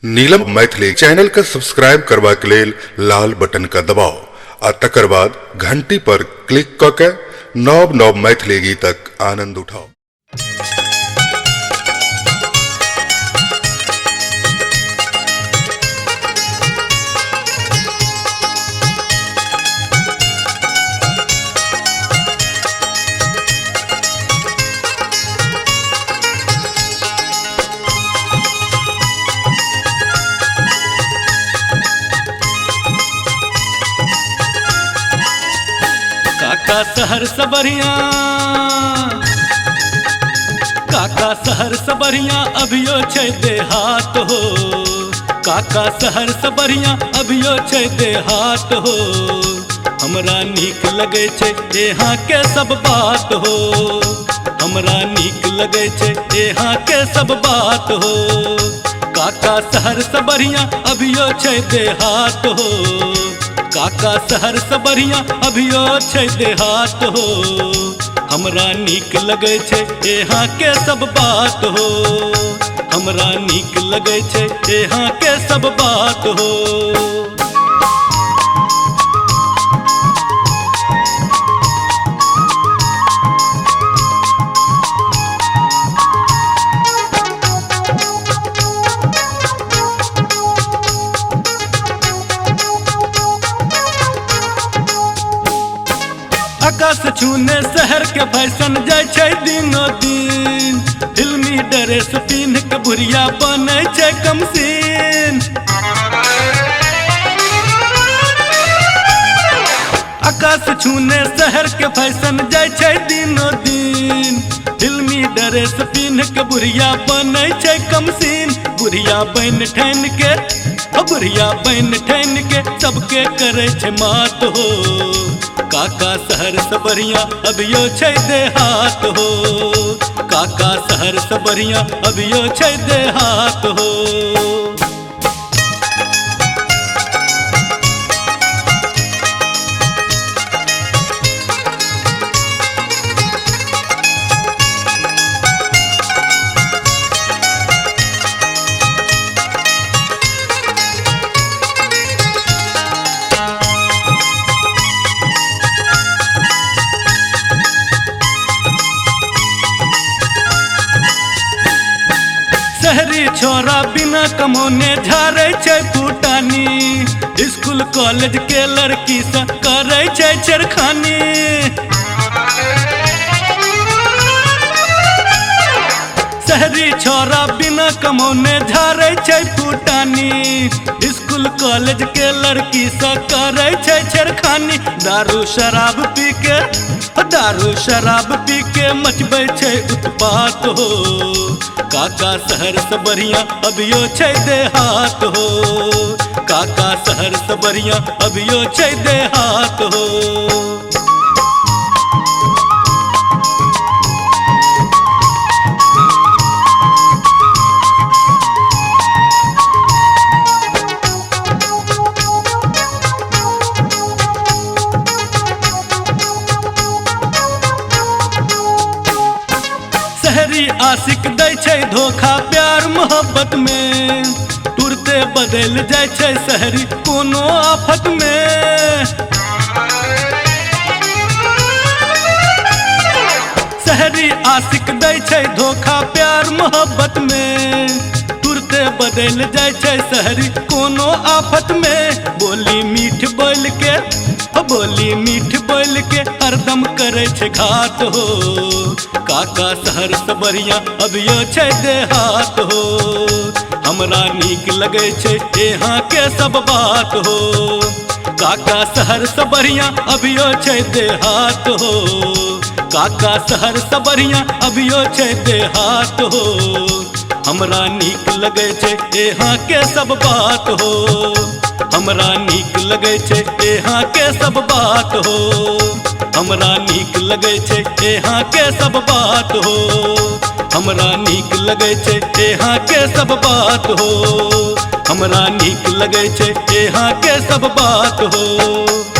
नीलम Maithili channel का subscribe करबा के लेल लाल बटन का दबाव आ तकर बाद घंटी पर क्लिक क के नव नव मैथिली गीतक आनंद उठाओ। काका शहर से बढ़िया, काका शहर से बढ़िया अभियो छै देहात हो। काका शहर से बढ़िया अभियो छै देहात हो। हमरा नीक लगे छै यहाँ के सब बात हो। हमरा नीक लगे छै यहाँ के सब बात हो। काका शहर से बढ़िया अभियो छै देहात हो। काका शहर से बढ़िया अभियो छै देहात हो। हमरा नीक लगे छै यहाँ के सब बात हो। हमरा नीक लगे छै यहाँ के सब बात हो। आकाश छूने शहर के फैशन जाय छै दिनो दिन। फिल्मी ड्रेस पिन्ह के बुढ़िया बने छै कमसीन। आकाश छूने शहर के फैशन जाय छै दिनो दिन। फिल्मी ड्रेस पिन्ह के बुढ़िया बने छै कमसीन। बुढ़िया बन ठन के, बुढ़िया बन ठन के सबके करे छै मात हो। काका शहर से बढ़िया अभियो छै देहात हो। काका शहर से बढ़िया अभियो छै देहात हो। शहरी छोरा बिना कमौने झारे छै फूटानी। स्कूल कॉलेज के लड़की से करे छै छेड़खानी। शहरी छोरा बिना कमौने झारे छै फूटानी। स्कूल कॉलेज के लड़की से करे छै छेड़खानी। दारू शराब पी के, दारू शराब पी के मचबै छै उत्पात हो। काका शहर से बढ़िया अभियो छै देहात हो। काका शहर से बढ़िया अभियो छै देहात हो। शहरी आशिक दै छै धोखा प्यार मोहब्बत में। तुरते बदल जाय छै शहरी कोनो आफत में। शहरी आशिक दै छै धोखा प्यार मोहब्बत में। तुरते बदल जाय छै शहरी कोनो आफत में। बोली मीठ बोल के, बोली मीठ बोल के हरदम करे छै घात हो। काका शहर से बढ़िया अभियो छै देहात हो। हमरा नीक लगे छै यहाँ के सब बात हो। काका शहर से बढ़िया अभियो छै देहात हो। काका शहर से बढ़िया अभियो छै देहात हो। हमरा नीक लगे छै यहाँ के सब बात हो। हमरा नीक लगे छै यहाँ के सब बात हो। हमरा नीक लगे छै यहाँ के सब बात हो। हमरा नीक लगे छै यहाँ के सब बात हो। हमरा नीक लगे छै यहाँ के सब बात हो।